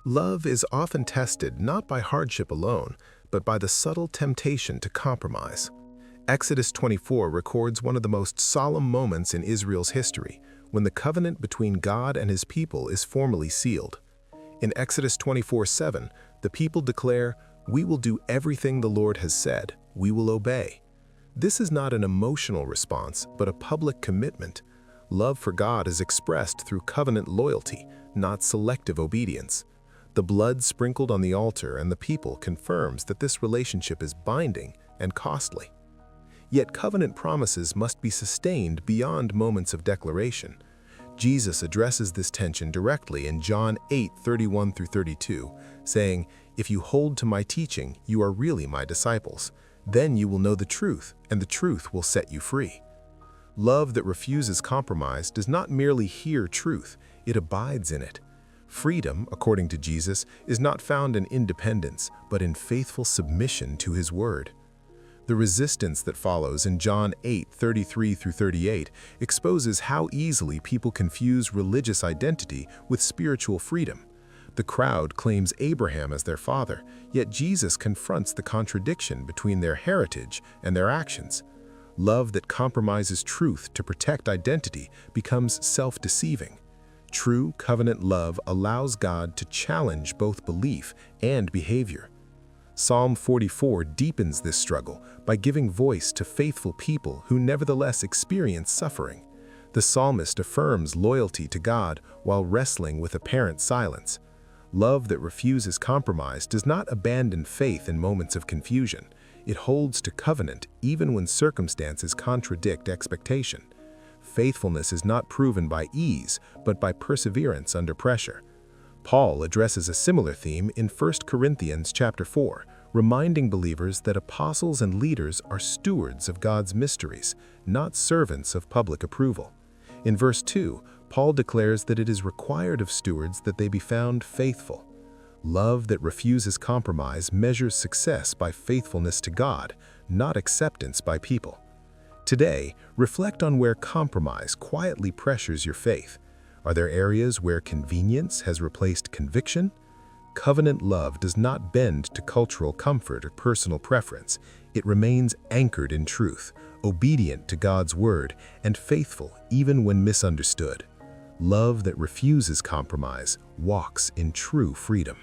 Love is often tested not by hardship alone, but by the subtle temptation to compromise. Exodus 24 records one of the most solemn moments in Israel's history, when the covenant between God and his people is formally sealed. In Exodus 24:7, the people declare, "We will do everything the Lord has said. We will obey." This is not an emotional response, but a public commitment. Love for God is expressed through covenant loyalty, not selective obedience. The blood sprinkled on the altar and the people confirms that this relationship is binding and costly. Yet covenant promises must be sustained beyond moments of declaration. Jesus addresses this tension directly in John 8:31-32, saying, "If you hold to my teaching, you are really my disciples. Then you will know the truth, and the truth will set you free." Love that refuses compromise does not merely hear truth, it abides in it. Freedom, according to Jesus, is not found in independence, but in faithful submission to his word. The resistance that follows in John 8:33-38 exposes how easily people confuse religious identity with spiritual freedom. The crowd claims Abraham as their father, yet Jesus confronts the contradiction between their heritage and their actions. Love that compromises truth to protect identity becomes self-deceiving. True covenant love allows God to challenge both belief and behavior. Psalm 44 deepens this struggle by giving voice to faithful people who nevertheless experience suffering. The psalmist affirms loyalty to God while wrestling with apparent silence. Love that refuses compromise does not abandon faith in moments of confusion. It holds to covenant even when circumstances contradict expectation. Faithfulness is not proven by ease, but by perseverance under pressure. Paul addresses a similar theme in 1 Corinthians chapter 4, reminding believers that apostles and leaders are stewards of God's mysteries, not servants of public approval. In verse 2, Paul declares that it is required of stewards that they be found faithful. Love that refuses compromise measures success by faithfulness to God, not acceptance by people. Today, reflect on where compromise quietly pressures your faith. Are there areas where convenience has replaced conviction? Covenant love does not bend to cultural comfort or personal preference. It remains anchored in truth, obedient to God's word, and faithful even when misunderstood. Love that refuses compromise walks in true freedom.